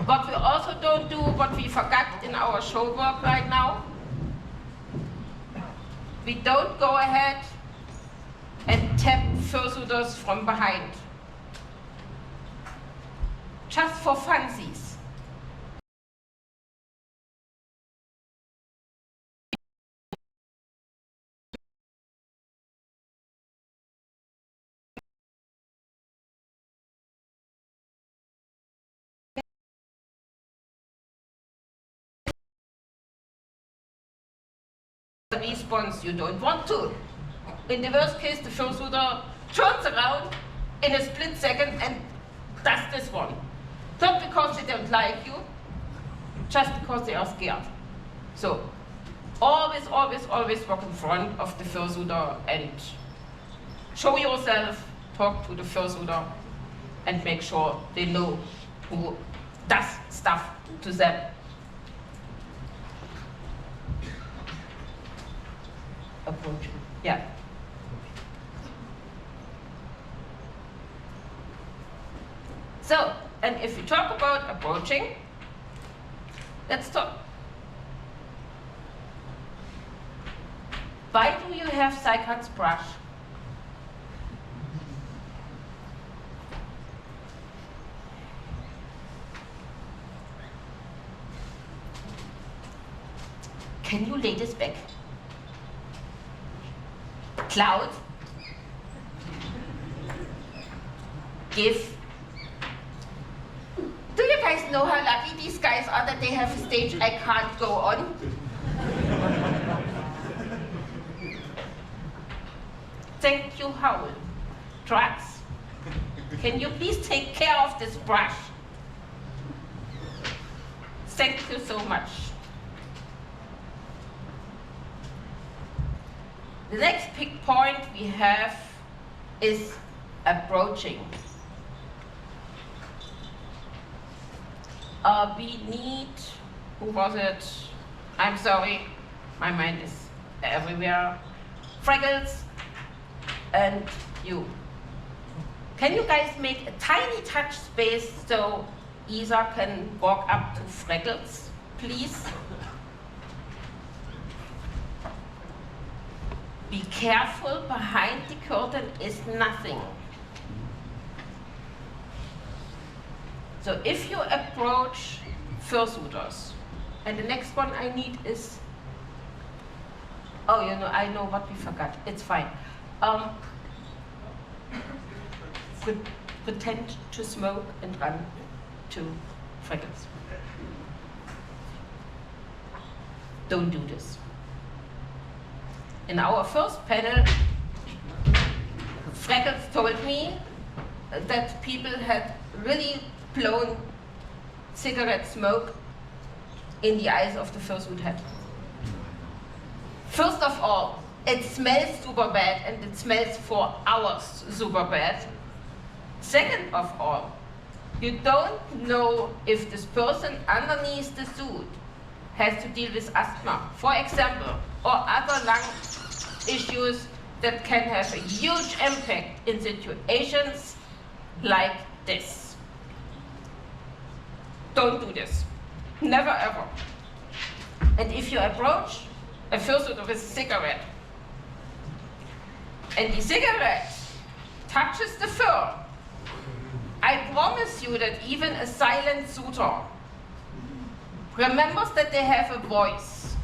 What we also don't do, what we forgot in our show work right now, we don't go ahead and tap fursuiters from behind. Just for funsies. The response you don't want to. In the worst case, the fursuiter turns around in a split second and does this one. Not because they don't like you, just because they are scared. So always, always, always walk in front of the fursuiter and show yourself, talk to the fursuiter, and make sure they know who does stuff to them. Approaching. Yeah. So, and if you talk about approaching, let's talk. Why do you have Seikart's brush? Can you lay this back? Cloud, give. Do you guys know how lucky these guys are that they have a stage I can't go on? Thank you, Howl. Drax, can you please take care of this brush? Thank you so much. The next big point we have is approaching. We need, who was it? I'm sorry, my mind is everywhere. Freckles and you. Can you guys make a tiny touch space so Isa can walk up to Freckles, please? Be careful, behind the curtain is nothing. So if you approach fursuiters, and the next one I need is, oh, you know, I know what we forgot, it's fine. Pretend to smoke and run to Freckles. Don't do this. In our first panel, Freckles told me that people had really blown cigarette smoke in the eyes of the fursuit head. First of all, it smells super bad and it smells for hours super bad. Second of all, you don't know if this person underneath the suit has to deal with asthma, for example, or other lung issues that can have a huge impact in situations like this. Don't do this. Never ever. And if you approach a fursuiter with a cigarette, and the cigarette touches the fur, I promise you that even a silent suitor remembers that they have a voice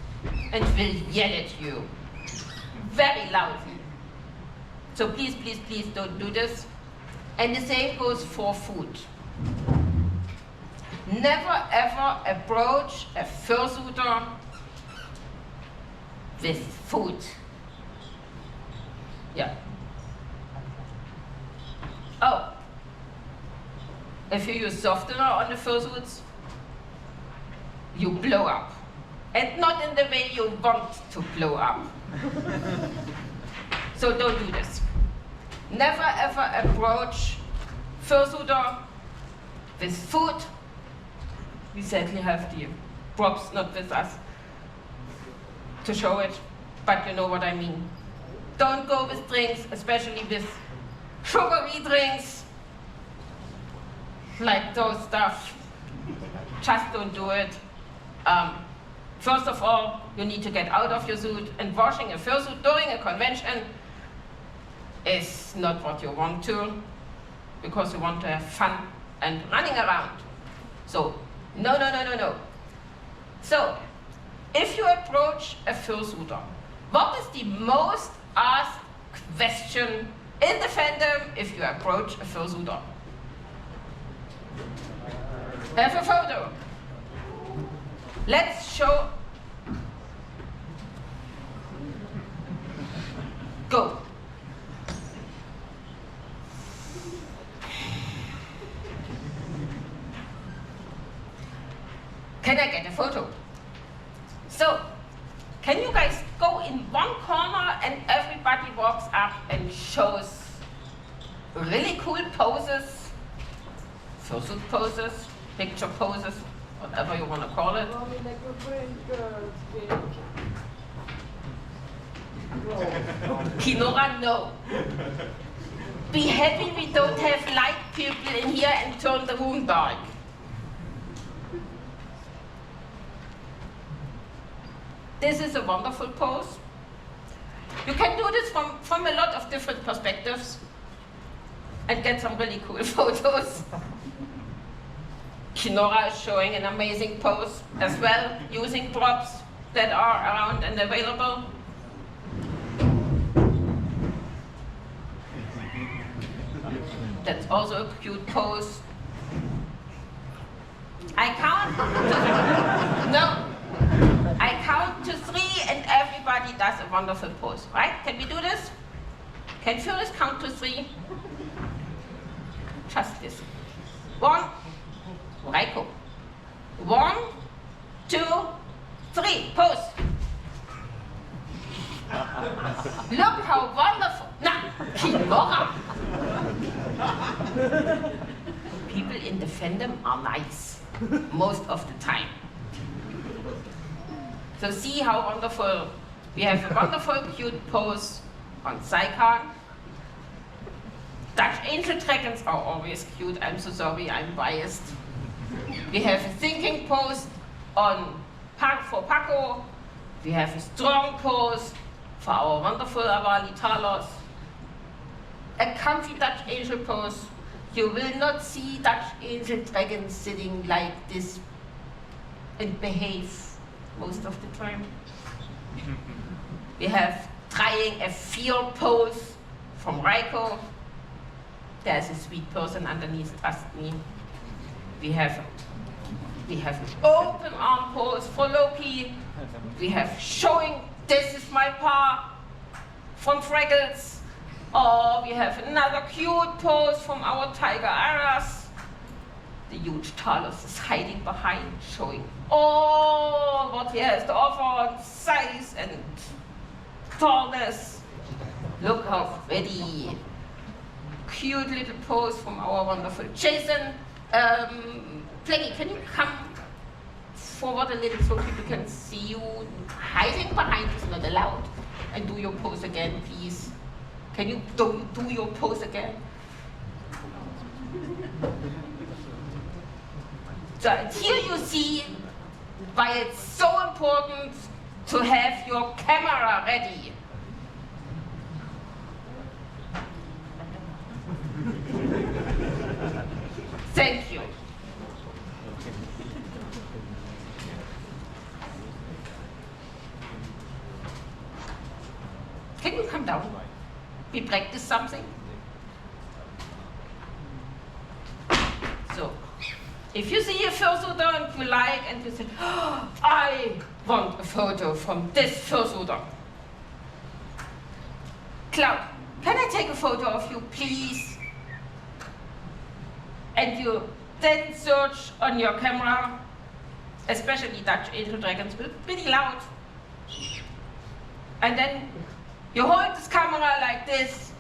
and will yell at you very loudly. So please, please, please don't do this. And the same goes for food. Never ever approach a fursuiter with food. Yeah. Oh, if you use softener on the fursuits, you blow up. And not in the way you want to blow up. So don't do this. Never ever approach fursuiter with food. We sadly have the props not with us to show it, but you know what I mean. Don't go with drinks, especially with sugary drinks, like those stuff. just don't do it. First of all, you need to get out of your suit, and washing a fursuit during a convention is not what you want to, because you want to have fun and running around. So, no, no, no, no, no. So, if you approach a fursuiter, what is the most asked question in the fandom if you approach a fursuiter? Have a photo. Let's show. Go. Can I get a photo? So, can you guys go in one corner and everybody walks up and shows really cool poses, fursuit poses, picture poses, whatever you want to call it. Kinora, no. Be happy we don't have light people in here and turn the room dark. This is a wonderful pose. You can do this from a lot of different perspectives and get some really cool photos. Kinora is showing an amazing pose as well, using props that are around and available. That's also a cute pose. I count to, no, I count to 3 and everybody does a wonderful pose, right? Can we do this? Can Phyllis count to 3? Just this. 1, Reiko. 1, 2, 3, pose. Look how wonderful. Now, Kinora. People in the fandom are nice, most of the time. So see how wonderful, we have a wonderful cute pose on Saikan. Dutch angel dragons are always cute, I'm so sorry, I'm biased. We have a thinking pose for Paco. We have a strong pose for our wonderful Avali Talos. A comfy Dutch angel pose. You will not see Dutch angel dragons sitting like this and behave most of the time. We have trying a fear pose from Reiko. There's a sweet person underneath, trust me. We have an open arm pose for Loki. We have showing this is my paw from Fraggles. Or we have another cute pose from our tiger Aras. The huge Talos is hiding behind, showing all what he has to offer on size and tallness. Look how pretty. Cute little pose from our wonderful Jason. Plaggy, can you come forward a little so people can see you? Hiding behind is not allowed. And do your pose again, please. Can you do your pose again? So here you see why it's so important to have your camera ready. Thank you. Can you come down? We practice something. So, if you see a fursuiter and you like and you say, oh, I want a photo from this fursuiter. Cloud, can I take a photo of you, please? And you then search on your camera, especially Dutch angel dragons, will be pretty loud. And then you hold this camera like this.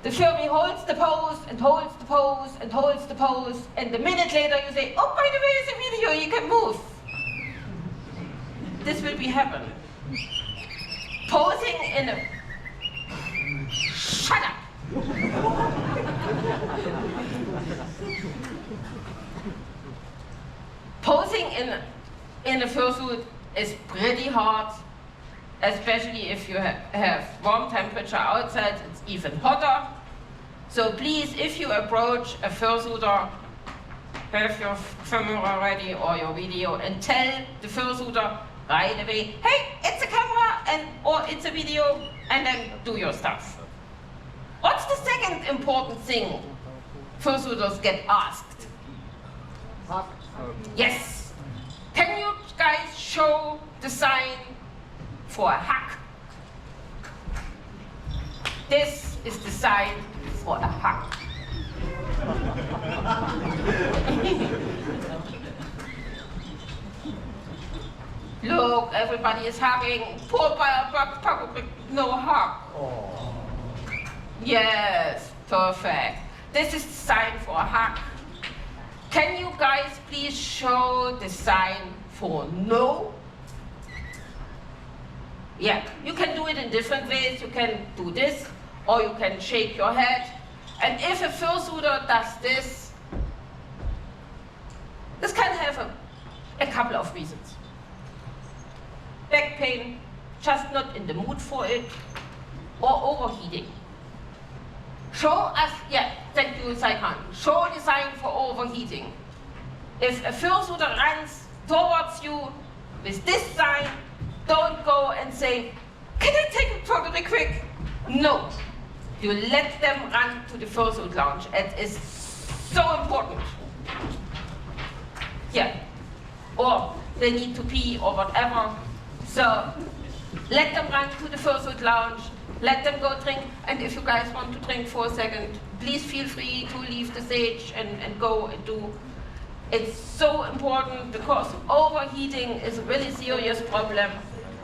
The furry holds the pose and holds the pose and holds the pose, and a minute later you say, oh, by the way, it's a video, you can move. This will be happening. Posing in a... Shut up. Posing in a fursuit is pretty hard, especially if you have warm temperature outside, it's even hotter. So please, if you approach a fursuiter, have your camera ready or your video and tell the fursuiter right away, hey, it's a camera or it's a video, and then do your stuff. What's the second important thing fursuiters get asked? Yes. Can you guys show the sign for a hug? This is the sign for a hug. Look, everybody is hugging. Poor Papa, no hug. Oh. Yes, perfect. This is the sign for a hug. Can you guys please show the sign for no? Yeah, you can do it in different ways. You can do this, or you can shake your head. And if a fursuiter does this, this can have a couple of reasons. Back pain, just not in the mood for it, or overheating. Show us, yeah, thank you, Saikan. Show the sign for overheating. If a fursuiter runs towards you with this sign, don't go and say, can I take a photo real quick? No. You let them run to the fursuit lounge. It is so important. Yeah. Or they need to pee or whatever. So let them run to the fursuit lounge. Let them go drink. And if you guys want to drink for a second, please feel free to leave the stage and go and do. It's so important because overheating is a really serious problem.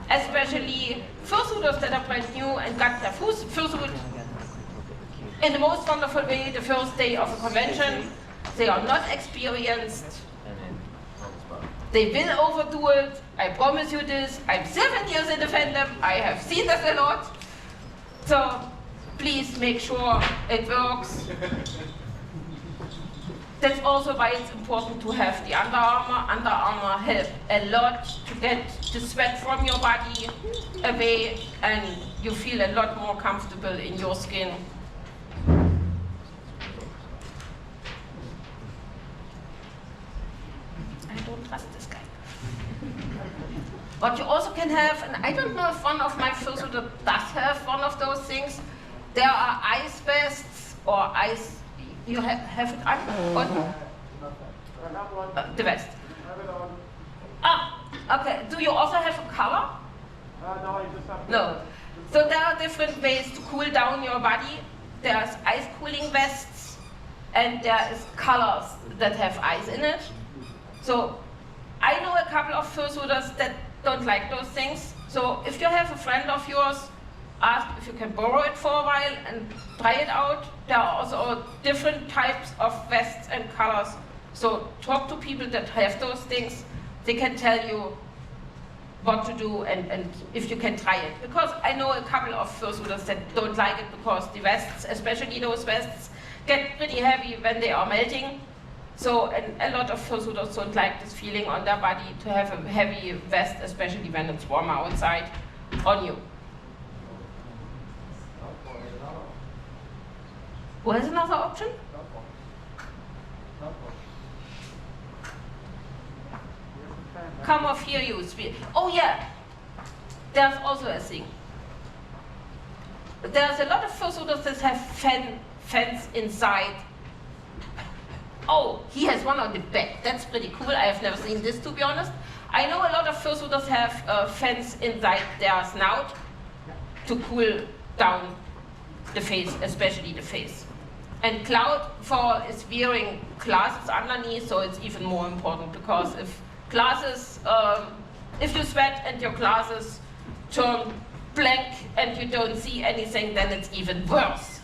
Especially fursuiters that are brand new and got their fursuit in the most wonderful way the first day of a convention. They are not experienced. They will overdo it. I promise you this. I'm 7 years in the fandom. I have seen this a lot. So please make sure it works. That's also why it's important to have the underarmour. Underarmour help a lot to get the sweat from your body away, and you feel a lot more comfortable in your skin. I don't trust this guy. What you also can have, and I don't know if one of my fursuiters does have one of those things, there are ice vests or ice. You have it on? The vest. Ah, okay. Do you also have a color? No, I just have. No. So there are different ways to cool down your body. There's ice cooling vests, and there is colors that have ice in it. So I know a couple of fursuiters that don't like those things. So if you have a friend of yours, ask if you can borrow it for a while and try it out. There are also different types of vests and colors. So talk to people that have those things. They can tell you what to do and if you can try it. Because I know a couple of fursuiters that don't like it because the vests, especially those vests, get pretty heavy when they are melting. So a lot of fursuiters don't like this feeling on their body to have a heavy vest, especially when it's warmer outside, on you. What is another option? Come off here, you speak. Oh yeah, there's also a thing. There's a lot of fursuiters that have fans inside. Oh, he has one on the back. That's pretty cool. I have never seen this, to be honest. I know a lot of fursuiters have fans inside their snout to cool down the face, especially the face. And Cloudfall is wearing glasses underneath, so it's even more important because if glasses, if you sweat and your glasses turn blank and you don't see anything, then it's even worse.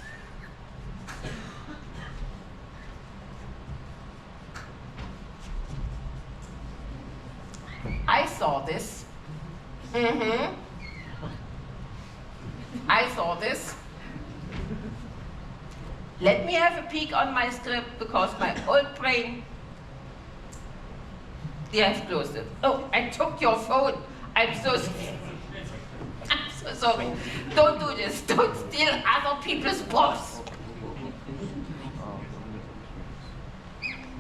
I saw this. I saw this. Let me have a peek on my script because my old brain They have closed it. Oh, I took your phone. I'm so sorry. Don't do this. Don't steal other people's props.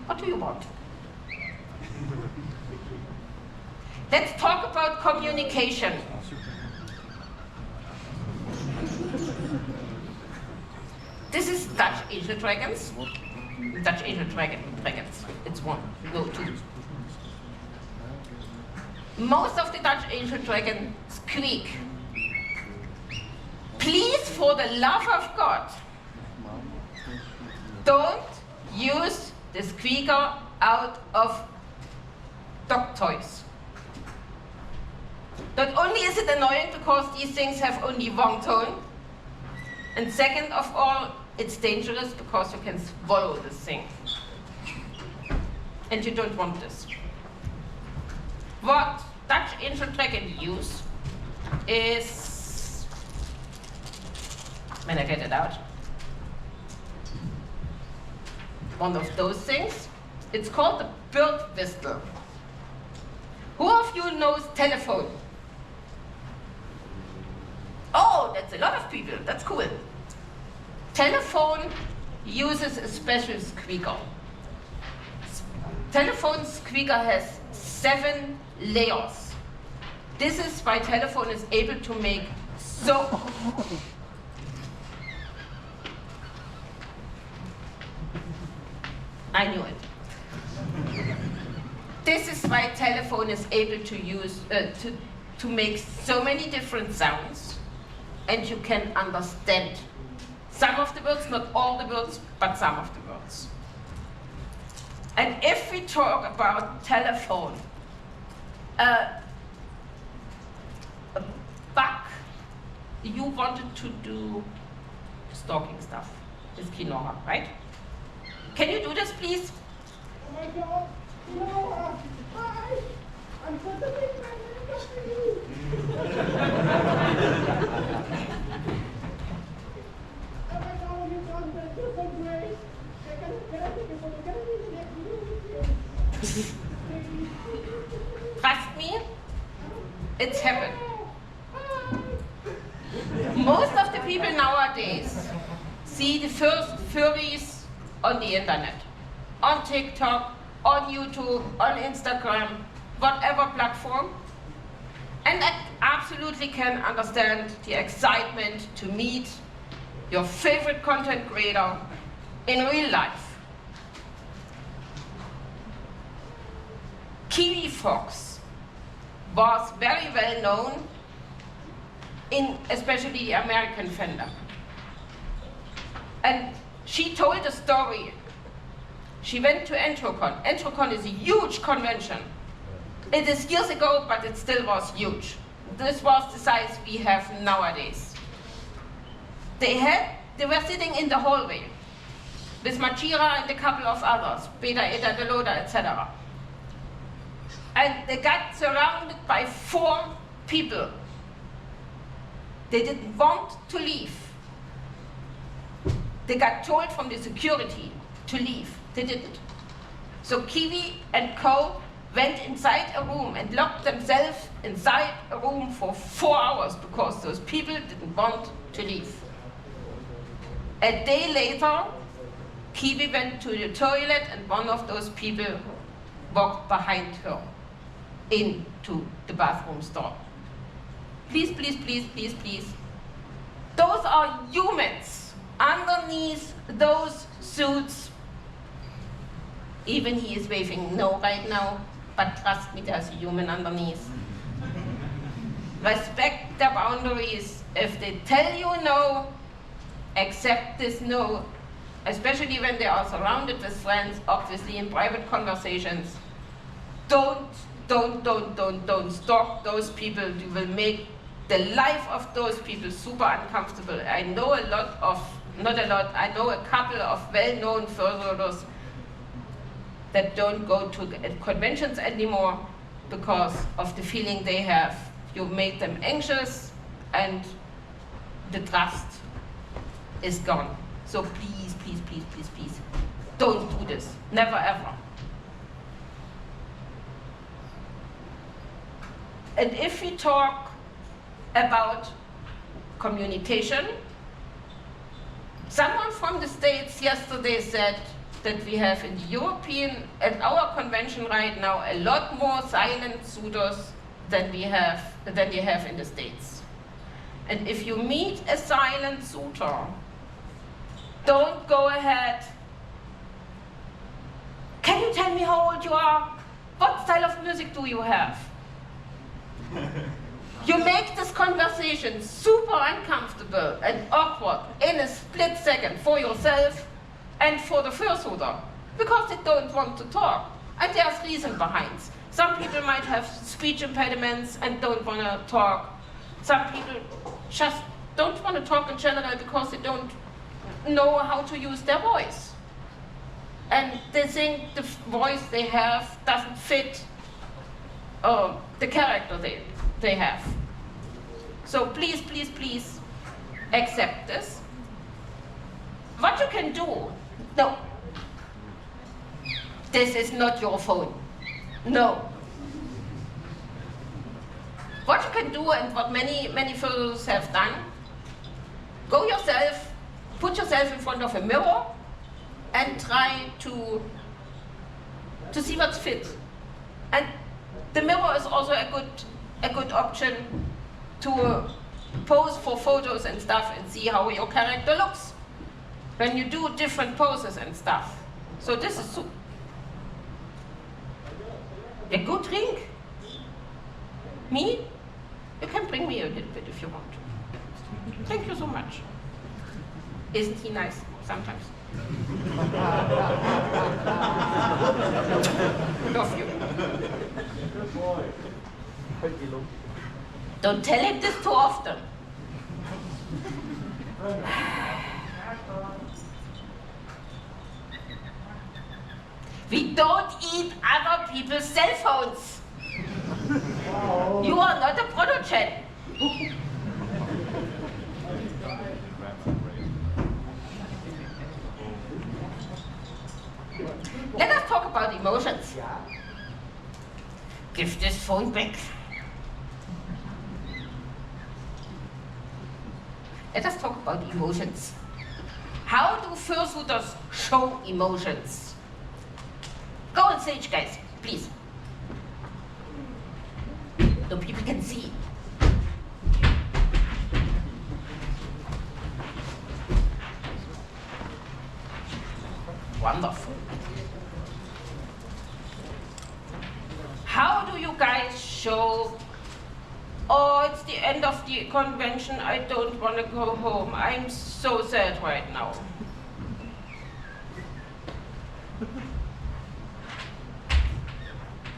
What do you want? Let's talk about communication. This is Dutch angel dragons. Dutch angel dragons. It's one, no, two. Most of the Dutch angel dragons squeak. Please, for the love of God, don't use the squeaker out of dog toys. Not only is it annoying because these things have only one tone, and second of all, it's dangerous because you can swallow this thing. And you don't want this. What Dutch angel dragon use is, when I get it out, one of those things. It's called the bird whistle. Who of you knows telephone? Oh, that's a lot of people. That's cool. Telephone uses a special squeaker. Telephone squeaker has 7 layers. This is why telephone is able to make so... I knew it. This is why telephone is able to use to make so many different sounds, and you can understand some of the words, not all the words, but some of the words. And if we talk about telephone, back, you wanted to do stalking stuff with Kinora, right? Can you do this, please? Oh my God, Noah, hi! I'm such a big fan of you. Oh my God, you content, you're so great. Can I take a photo? Can I do the next video with you? Trust me, it's happened. Most of the people nowadays see the first furries on the internet, on TikTok, on YouTube, on Instagram, whatever platform. And I absolutely can understand the excitement to meet your favorite content creator in real life. Kiwi Fox was very well known in especially the American fandom. And she told a story. She went to Entrocon. Entrocon is a huge convention. It is years ago, but it still was huge. This was the size we have nowadays. They were sitting in the hallway with Machira and a couple of others, Beta, Eta, Deloda, etc. And they got surrounded by 4 people. They didn't want to leave. They got told from the security to leave. They didn't. So Kiwi and co went inside a room and locked themselves inside a room for 4 hours because those people didn't want to leave. A day later, Kiwi went to the toilet and one of those people walked behind her into the bathroom stall. Please, please, please, please, please. Those are humans underneath those suits. Even he is waving no right now, but trust me, there's a human underneath. Respect the boundaries. If they tell you no, accept this no, especially when they are surrounded with friends, obviously in private conversations. Don't stalk those people. You will make the life of those people super uncomfortable. I know a lot of, not a lot, I know a couple of well-known fursuiters that don't go to conventions anymore because of the feeling they have. You made them anxious and the trust is gone. So please, please, please, please, please, don't do this. Never ever. And if we talk about communication, someone from the States yesterday said that we have in the European, at our convention right now, a lot more silent suitors than we have in the States. And if you meet a silent suitor, don't go ahead. Can you tell me how old you are? What style of music do you have? You make this conversation super uncomfortable and awkward in a split second for yourself and for the fursuiter, because they don't want to talk. And there's reason behind. Some people might have speech impediments and don't want to talk. Some people just don't want to talk in general because they don't know how to use their voice. And they think the voice they have doesn't fit the character they have. So please, please, please accept this. What you can do, no, this is not your phone, no. What you can do, and what many fursuiters have done, go yourself, put yourself in front of a mirror and try to see what's fit. And the mirror is also a good option to pose for photos and stuff and see how your character looks when you do different poses and stuff. So this is a good drink. Me? You can bring me a little bit if you want to. Thank you so much. Isn't he nice sometimes? Love you. Good boy. Don't tell him this too often. We don't eat other people's cell phones. You are not a protege. Let us talk about emotions. Give this phone back. Let us talk about emotions. How do fursuiters show emotions? Go on stage, guys, please. So people can see. Wonderful. How do you guys show, oh, it's the end of the convention, I don't want to go home. I'm so sad right now.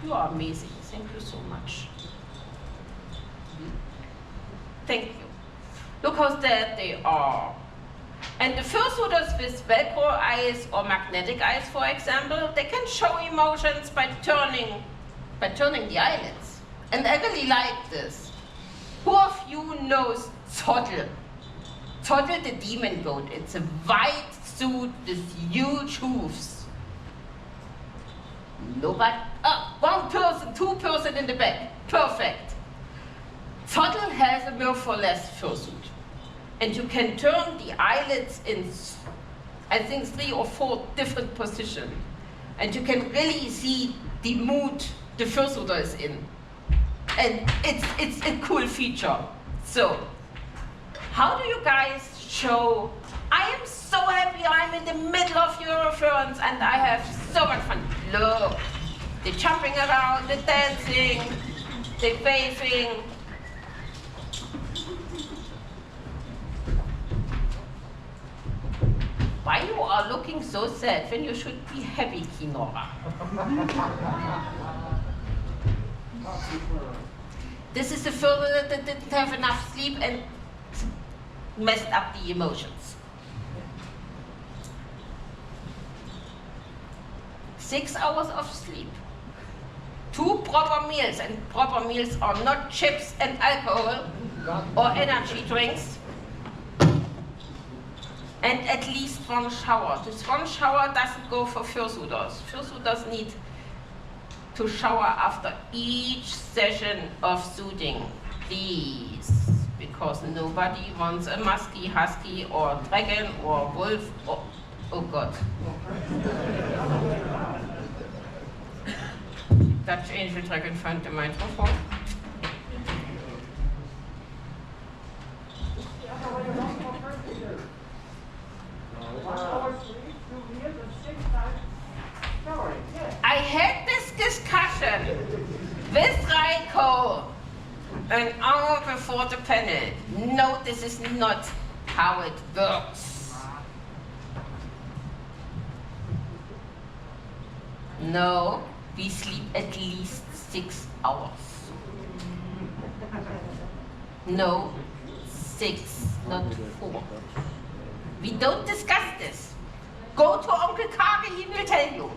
You are amazing. Thank you so much. Thank you. Look how sad they are. And the fursuiters with Velcro eyes or magnetic eyes, for example, they can show emotions by turning the eyelids. And I really like this. Who of you knows Zottel? Zottel the demon goat. It's a white suit with huge hooves. Nobody? Oh, one person, 2 person in the back. Perfect. Zottel has a mirrorless fursuit. And you can turn the eyelids in, I think, 3 or 4 different positions. And you can really see the mood the fursuiter is in. And it's a cool feature. So, how do you guys show, I am so happy I'm in the middle of Eurofurence and I have so much fun. Look, they're jumping around, they're dancing, they're waving. Why you are looking so sad when you should be happy, Kinora? This is the fursuiter that didn't have enough sleep and messed up the emotions. 6 hours of sleep. 2 proper meals, and proper meals are not chips and alcohol or energy drinks. And at least 1 shower. This 1 shower doesn't go for fursuiters. Fursuiters need to shower after each session of soothing, please, because nobody wants a musky, husky, or dragon, or wolf, or, oh God. Dutch Angel Dragon found the microphone. I had this discussion with Reiko an hour before the panel. No, this is not how it works. No, we sleep at least 6 hours. No, 6, not 4. We don't discuss this. Go to Uncle Kage, he will tell you.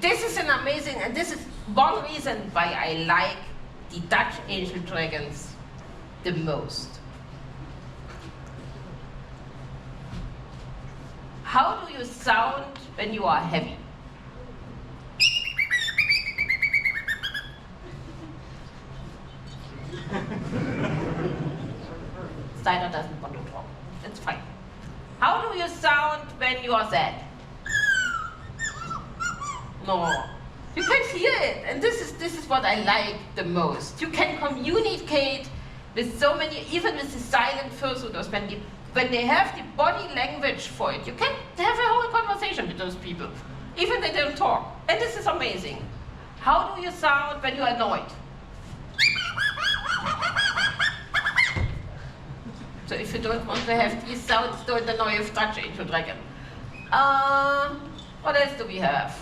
This is an amazing, and this is one reason why I like the Dutch Angel Dragons the most. How do you sound when you are heavy? Steiner doesn't want to talk. It's fine. How do you sound when you are sad? No. You can hear it, and this is what I like the most. You can communicate with so many, even with the silent fursuiters, when they have the body language for it. You can have a whole conversation with those people, even they don't talk. And this is amazing. How do you sound when you are annoyed? So if you don't want to have these sounds, don't annoy a Dutch Angel Dragon. What else do we have?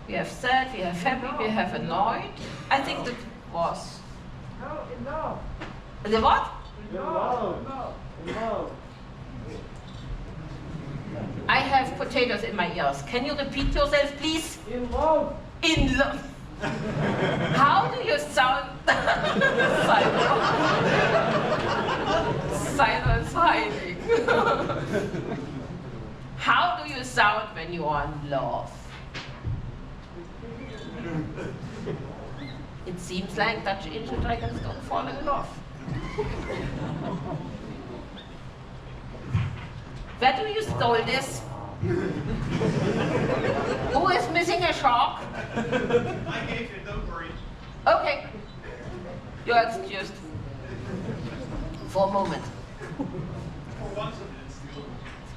We have sad, we have happy, we have annoyed. I think that was. No, enough. The what? No. I have potatoes in my ears. Can you repeat yourself, please? In love. In love. How do you sound? Silence hiding. How do you sound when you are in love? It seems like Dutch Angel Dragons don't fall in love. Where do you stole this? Who is missing a shark? I gave you, don't worry. Okay. You're excused. For a moment. For once I didn't steal them.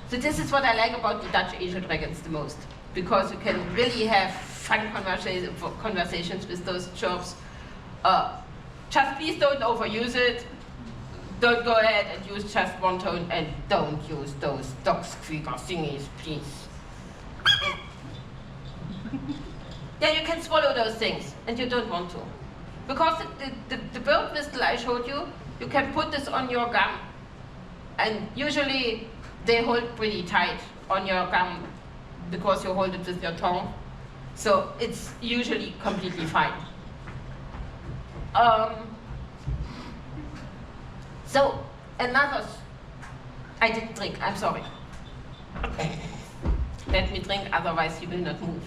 So this is what I like about the Dutch Angel Dragons the most. Because you can really have fun conversations with those chirps. Just please don't overuse it. Don't go ahead and use just one tone, and don't use those dog squeaker thingies, please. Yeah, you can swallow those things, and you don't want to. Because the bird whistle I showed you, you can put this on your gum, and usually they hold pretty tight on your gum because you hold it with your tongue. So it's usually completely fine. So another, I didn't drink, I'm sorry. Let me drink, otherwise you will not move.